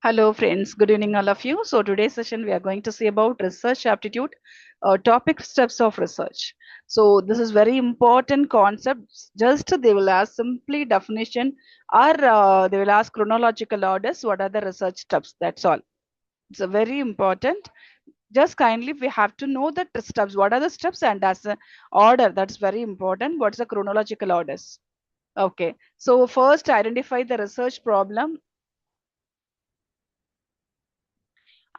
Hello friends, good evening all of you. So today's session we are going to see about research aptitude, topic steps of research. So this is very important concepts. Just they will ask simply definition or they will ask chronological orders. What are the research steps? That's all. It's a very important. Just kindly we have to know the steps. What are the steps and as a order? That's very important. What's the chronological orders? Okay. So first identify the research problem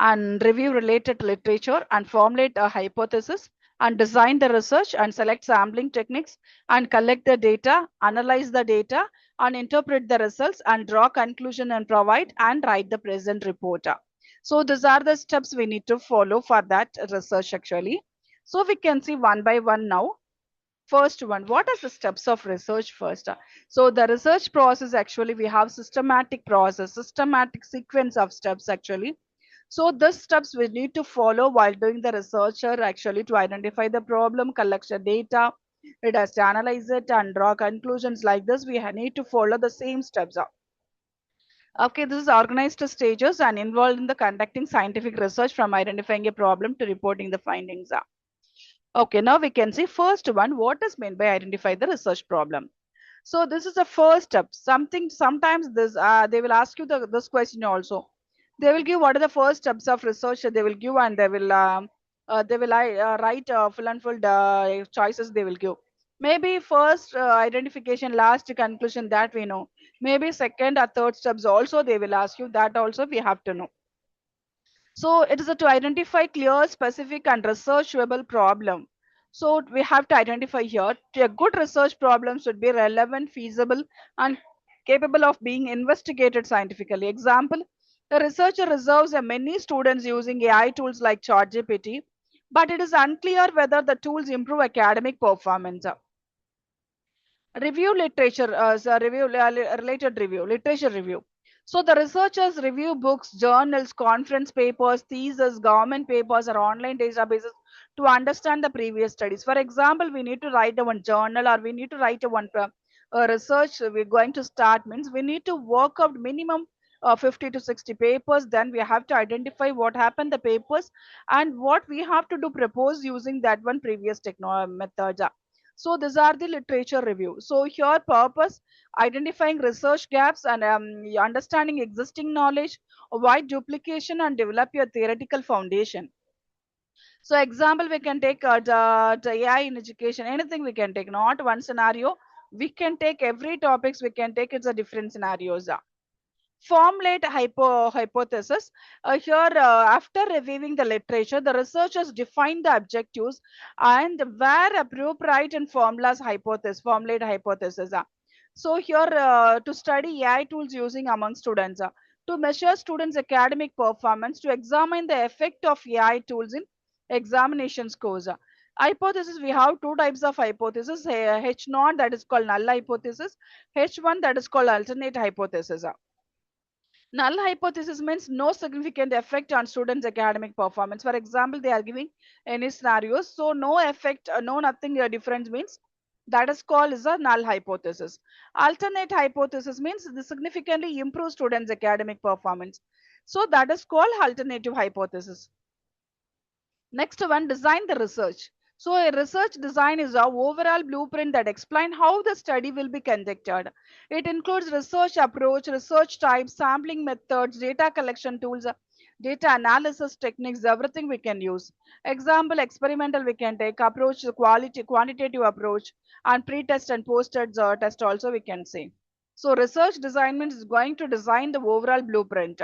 and review related literature and formulate a hypothesis and design the research and select sampling techniques and collect the data, analyze the data and interpret the results and draw conclusion and provide and write the present report. So these are the steps we need to follow for that research actually. So we can see one by one now. First one, what are the steps of research first? So the research process actually we have systematic process, systematic sequence of steps actually. So these steps we need to follow while doing the researcher actually to identify the problem, collect the data, it has to analyze it and draw conclusions like this. We need to follow the same steps. Okay, this is organized stages and involved in the conducting scientific research from identifying a problem to reporting the findings. Okay, now we can see first one, what is meant by identify the research problem. So this is the first step. Sometimes this they will ask you this question also. They will give what are the first steps of research they will give, and they will write full and full choices they will give. Maybe first identification, last conclusion that we know. Maybe second or third steps also they will ask you, that also we have to know. So it is to identify clear, specific and researchable problem. So we have to identify here a good research problem should be relevant, feasible and capable of being investigated scientifically. Example, the researcher reserves many students using AI tools like ChatGPT, but it is unclear whether the tools improve academic performance. Review literature related review, literature review. So the researchers review books, journals, conference papers, theses, government papers or online databases to understand the previous studies. For example, we need to write a one journal or we need to write a one research we're going to start, means we need to work out minimum 50 to 60 papers. Then we have to identify what happened the papers and what we have to do propose using that one previous methods. So these are the literature review. So here purpose, identifying research gaps and understanding existing knowledge, avoid duplication and develop your theoretical foundation. So example, we can take the AI in education, anything we can take, not one scenario. We can take every topics we can take, it's a different scenarios. Formulate hypothesis. Here, after reviewing the literature, the researchers define the objectives and where appropriate and formulas hypothesis, formulate hypothesis. So here, to study AI tools using among students, to measure students' academic performance, to examine the effect of AI tools in examination scores. Hypothesis, we have two types of hypothesis, H0 that is called null hypothesis, H1 that is called alternate hypothesis. Null hypothesis means no significant effect on students' academic performance. For example, they are giving any scenarios, so no effect, no nothing difference means that is called is a null hypothesis. Alternate hypothesis means this significantly improves students' academic performance. So that is called alternative hypothesis. Next one, design the research. So a research design is a overall blueprint that explains how the study will be conducted. It includes research approach, research types, sampling methods, data collection tools, data analysis techniques, everything we can use. Example, experimental we can take, approach, quantitative approach, and pre-test and post-test test also we can say. So research design means going to design the overall blueprint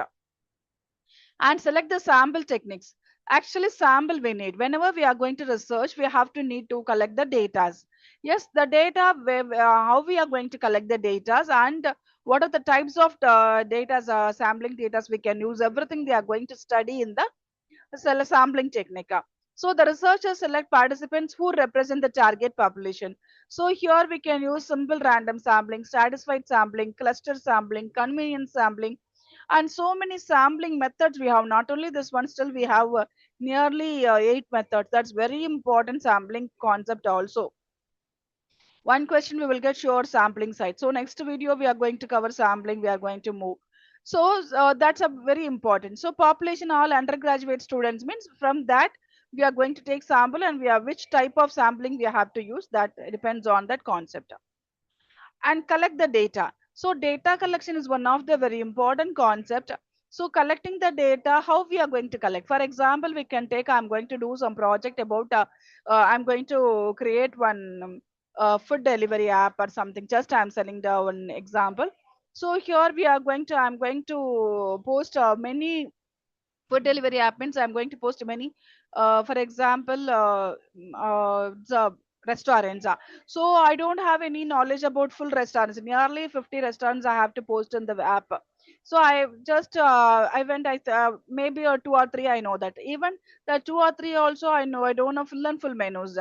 and select the sample techniques. Actually, sample we need. Whenever we are going to research, we have to need to collect the data. Yes, the data, how we are going to collect the data and what are the types of data, sampling data we can use. Everything they are going to study in the cell sampling technique. So the researchers select participants who represent the target population. So here we can use simple random sampling, stratified sampling, cluster sampling, convenience sampling, and so many sampling methods we have. Not only this one, still we have nearly 8 methods. That's very important sampling concept also. One question we will get sure sampling site. So next video we are going to cover sampling, we are going to move. So that's a very important. So population all undergraduate students means from that we are going to take sample, and we are which type of sampling we have to use, that depends on that concept. And collect the data. So data collection is one of the very important concept. So collecting the data, how we are going to collect? For example, we can take, I'm going to do some project about, I'm going to create one food delivery app or something. Just I'm selling the one example. So here we are going to, I'm going to post many food delivery app means I'm going to post many, for example, the restaurants. So I don't have any knowledge about full restaurants. Nearly 50 restaurants I have to post in the app. So I just I went, maybe two or three I know that. Even the two or three also I know, I don't know full and full menus.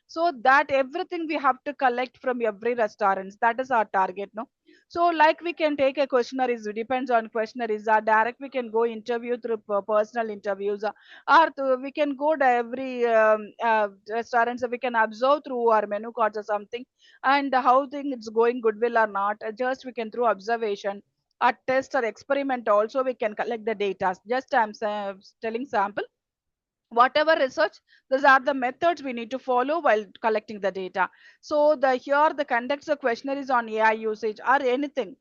So that everything we have to collect from every restaurants. That is our target, no? So like we can take a questionnaire, is depends on questionnaires. Direct we can go interview through personal interviews, or we can go to every restaurants. We can observe through our menu cards or something, and how thing it's going goodwill or not. Just we can through observation, a test or experiment. Also we can collect the data. Just I'm telling sample. Whatever research, these are the methods we need to follow while collecting the data. So the here the conducts the questionnaires on AI usage or anything,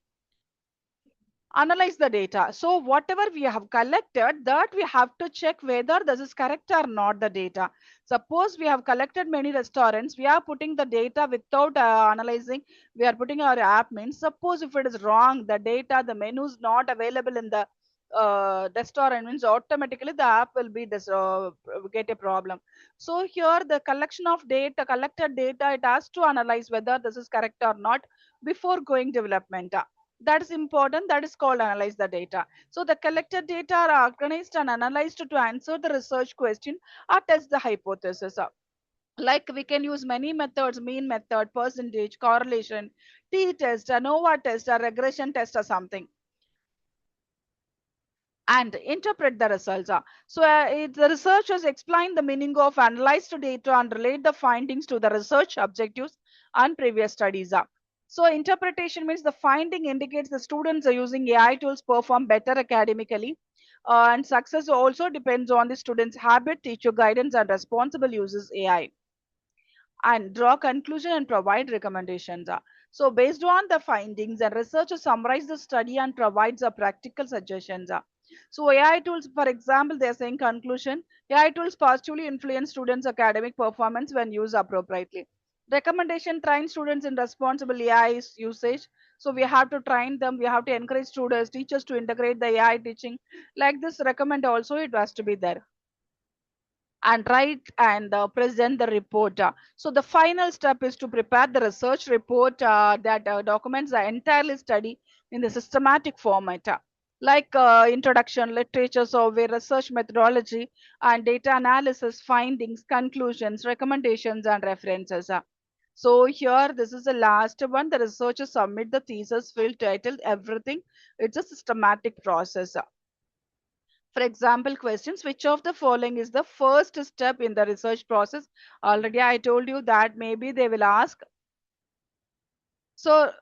analyze the data. So whatever we have collected, that we have to check whether this is correct or not the data. Suppose we have collected many restaurants, we are putting the data without analyzing, we are putting our app means, suppose if it is wrong, the data, the menu is not available in the restaurant means, automatically the app will be get a problem. So here the collection of data, collected data, it has to analyze whether this is correct or not before going development. That is important. That is called analyze the data. So the collected data are organized and analyzed to answer the research question or test the hypothesis. Like we can use many methods, mean method, percentage, correlation, t-test, ANOVA test, or regression test or something, and interpret the results. So the researchers explain the meaning of analyzed data and relate the findings to the research objectives and previous studies. So interpretation means the finding indicates the students are using AI tools perform better academically. And success also depends on the students' habit, teacher guidance, and responsible uses AI, and draw conclusion and provide recommendations. So based on the findings, the researcher summarize the study and provides a practical suggestions. So AI tools, for example, they are saying conclusion, AI tools positively influence students' academic performance when used appropriately. Recommendation, train students in responsible AI usage. So we have to train them, we have to encourage students, teachers to integrate the AI teaching. Like this recommend also, it has to be there, and write and present the report. So the final step is to prepare the research report that documents the entire study in the systematic format. Like introduction, literature survey, research methodology, and data analysis, findings, conclusions, recommendations, and references. So here, this is the last one. The researchers submit the thesis, field title, everything. It's a systematic process. For example, questions, which of the following is the first step in the research process? Already I told you that maybe they will ask. So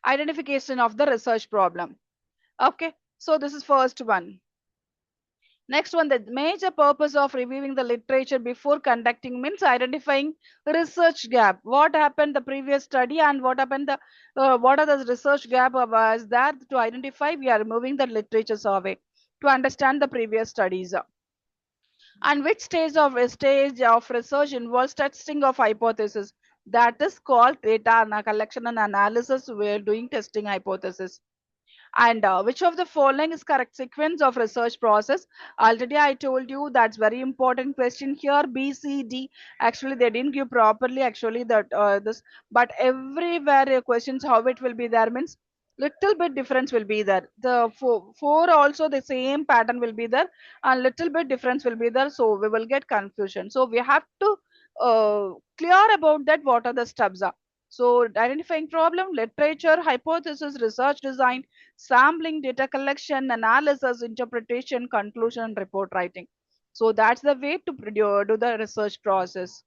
identification of the research problem. Okay, so this is first one. Next one, the major purpose of reviewing the literature before conducting means identifying research gap. What happened the previous study and what happened the what are the research gap was that to identify, we are removing the literature survey to understand the previous studies. And which stage of research involves testing of hypothesis? That is called data collection and analysis. We're doing testing hypothesis. And which of the following is correct sequence of research process? Already I told you, that's very important question here. B, C, D. Actually, they didn't give properly. Actually, that this, but everywhere questions how it will be there means little bit difference will be there. The four also the same pattern will be there, and little bit difference will be there. So we will get confusion. So we have to clear about that. What are the steps are? So identifying problem, literature, hypothesis, research design, sampling, data collection, analysis, interpretation, conclusion, and report writing. So that's the way to do the research process.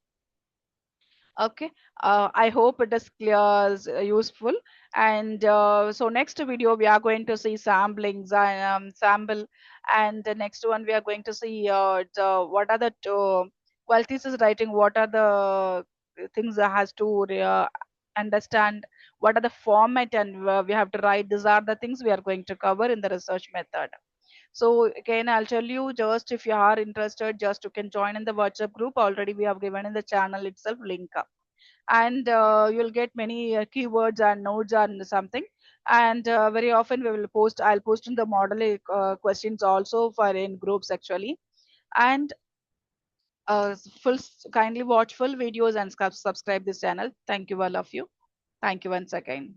Okay, I hope it is clear, useful. And so next video we are going to see samplings and sample, and the next one we are going to see what are the qualities is writing, what are the things that has to understand, what are the format, and we have to write. These are the things we are going to cover in the research method. So again, I'll tell you, just if you are interested, just you can join in the WhatsApp group. Already we have given in the channel itself link, and you'll get many keywords and notes and something. And very often we will post, I'll post in the model questions also for in groups actually. And kindly watch full videos and subscribe this channel. Thank you all of you. Thank you once again.